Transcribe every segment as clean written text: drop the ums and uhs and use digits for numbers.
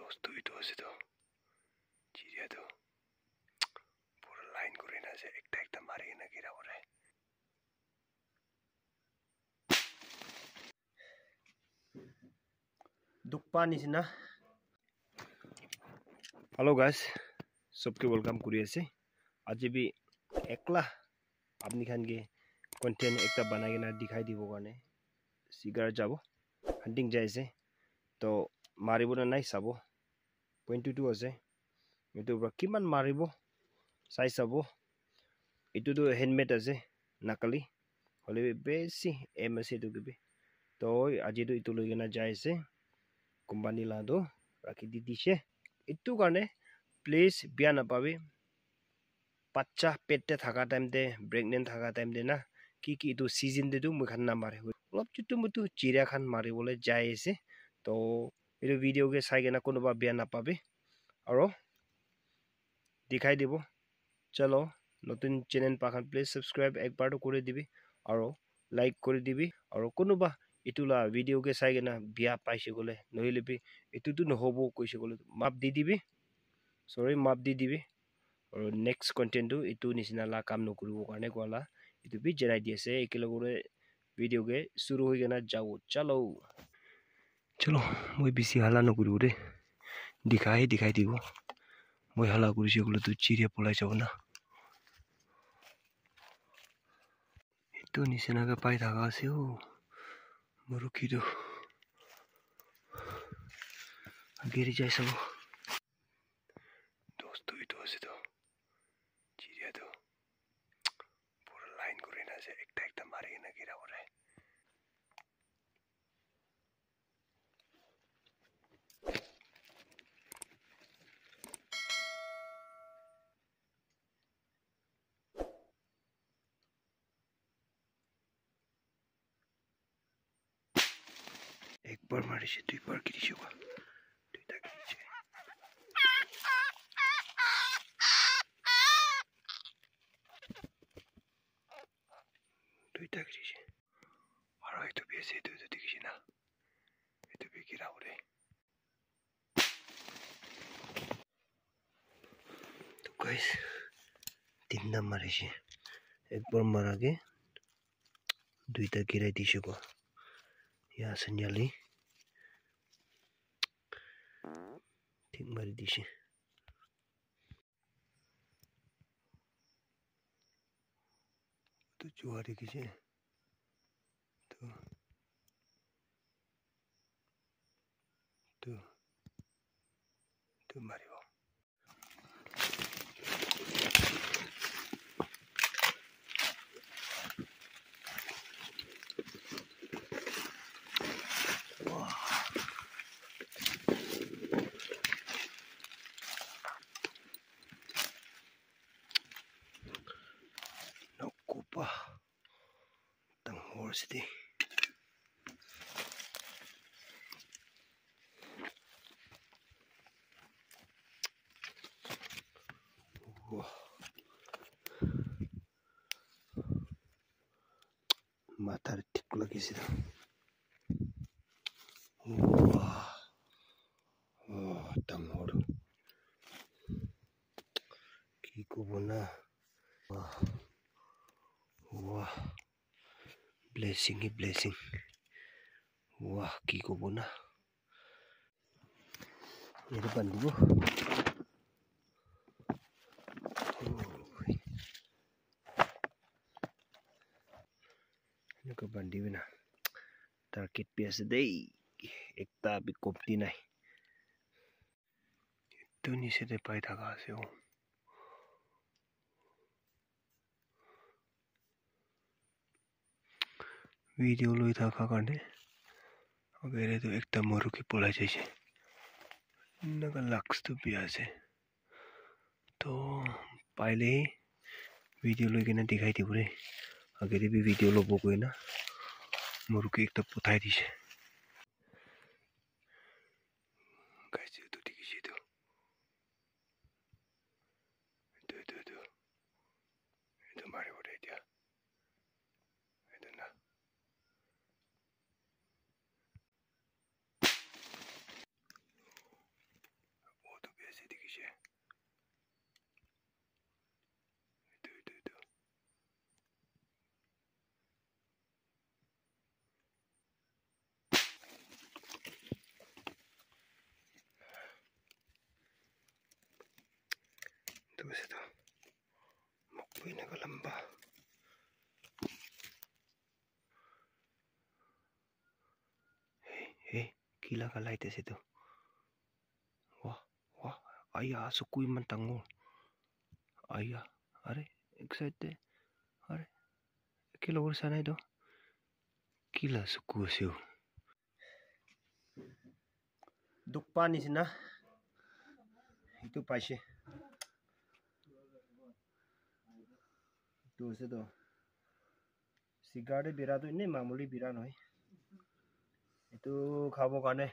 दोस्तों itu itu चिड़िया तो पूरा लाइन करे ना से एक मारे ना गिरा हो रहा है दुखपा निसिना हेलो गाइस सबके वेलकम करी आसे आज भी एकला आपनी खान के कंटेंट एक बना के ना दिखाई दी काने सिगार जाबो हंटिंग जाइसे तो मारिबो ना नाइ साबो 22 আছে এটো কিমান মারিব চাই চাবো এটো তো হ্যান্ডমেড আছে নাকালি হলে বেশি এম আছে এটো কিবি তো আজি তো ইটো লৈ গনা যাইছে কোম্পানি লাদো রাখি দি দিছে এটো কারণে প্লিজ বিয়া না পাবি বাচ্চা পেটে থাকা টাইম দে প্রেগনেন্ট থাকা টাইম দে না কি এটো সিজন দে তো মুখান না মারে অলপ চুটু মুটু চিড়িয়া খান মারিবলে যাইছে তো এটো ভিডিও के চাই গনা কোনোবা বিয়া না পাবি और दिखाई দিব चलो नतुन चैनल पाखन प्लीज सब्सक्राइब एक बार तो करे दिबी और लाइक करे दिबी और कोनोबा इतुला वीडियो के साइ गना बिया पाइसे गले नहिलेबी इतुतु नहबो कइसे गले माप दि दिबी सॉरी माप दि दिबी और नेक्स्ट कंटेंट तो इतु निसिना ला काम न करिबो कारणे गला इतु बि जनाइ दिसे एकेलगरे वीडियो के शुरू होई गना जाओ चलो चलो মই बेसी हाला न करिबो रे दिखाई दिबो মই हाला करिसे गले तो चिड़िया पলাই যাব ना इतो निसिना के पाइ थाका आसे ओ मुरुकी तो गिरी जाय सब दोस्तों इतो आसे तो चिड़िया तो पूरा लाइन करे ना से एकटा मारे ना गिरा हो रहा है एक बार मारे से दुई बार गिरी छवा दुईटा गिरी दुईटा गिरी और एक तो भी ऐसे तो दिखी ना ये तो भी गिरा हो रे तो गाइस तीन नंबर मारे से एक बार मारा के दुईटा गिराई दिसे को या संयाली ठीक मारी दिसे तो जुआरी किसे तो मारिबो Kupa tang horse di matar tik lagi sih wah tang hor kiko bona wah blessing ही blessing wah kiko bona ये तो बंदी वो ini ke bandi bina target biasa deh ekta भी कोपती नहीं तो नीचे दे पाई थाका से हो वीडियो लोई थाका करने अगर तो एकता मरु की पलाई जाइए नगा लक्स तो भी आसे तो पहले ही वीडियो लोई के ना दिखाई थी पूरे अगर भी वीडियो लो बोको है ना मरु की एकता पुताई दिसे कैसे तो दिखी तो itu mari udah dia itu nah আছে তো মকবই না লম্বা হে কি লাগা লাইতেছে তো wah wah ayah suku iman tango ayah are excited are kilo sana itu kila suku siu dukpa ni sina itu paise itu se to cigarette bira to ini mamuli bira noy itu khabo kane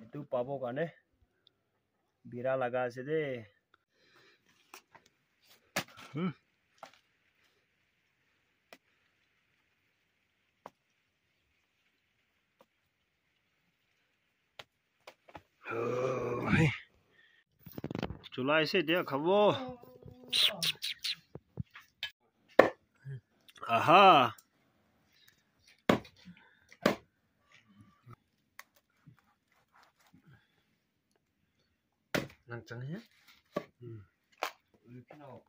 itu pabo kane bira laga ase de chula ase dia khabo aha Langsung ya. Lukino.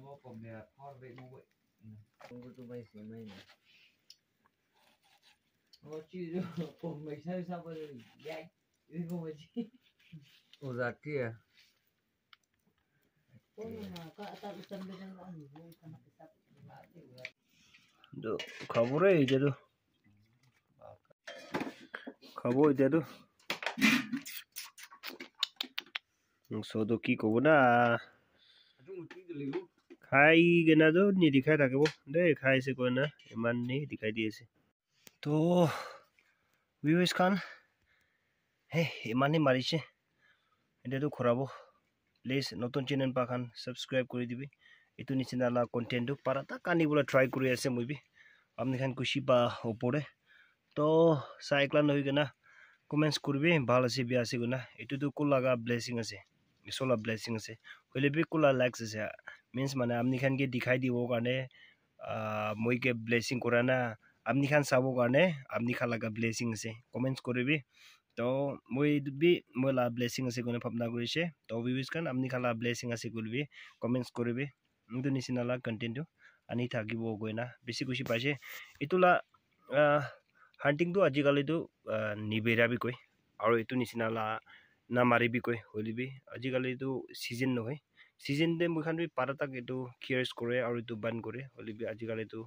Mau pembiar korbe buat. Tunggu tu baik sih main. Oh ciu, pembiar saya siapa lagi? Ya, ini kau macam. Oh zaki ya. Oh nak tak usah belajar lagi. Sama kita. do khabore ije do khabo ije do so do ki kobo na khai gena do ni dikhai thakebo de khai se koina iman ni dikhai di ase to viewers kan he iman ni marise ede do khorabo please notun channel pa kan subscribe kori dibi itu nichina la content do parata kani bola try kori ase moi bi amni khan kushi pa opore to cyclone hoi gena comments kurbi bhal ase bi ase guna itu do kulaga blessing ase isola blessing ase hoile bi kula likes ase means mane amni khan ke dikhai dibo karne moi ke blessing korana amni khan sabo karne amni khan laga blessing ase comments koribi to moi bi moi la blessing ase guna bhabna korise to viewers kan amni khan la blessing ase gulbi comments koribi ndu nisina la content do ani thagibo goina besi kushi paise itula hunting to ajikali to nibera bi koi aro itu nisina la na mari bi koi holibi ajikali to season no hoy season de moi khan bi parata ke to cares kore aro itu ban kore holibi ajikali to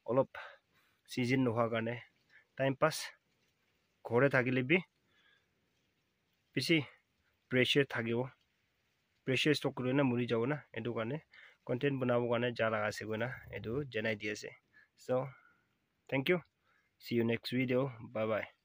olop season no ha karne time pass ঘরে থাকিলে B বেশি pressure থাকিব pressure stock করে না মরি যাব না এটো কারণে কন্টেন্ট বানাবো কারণে যা লাগা আছে না এটো জানাই দি আছে so thank you see you next video bye bye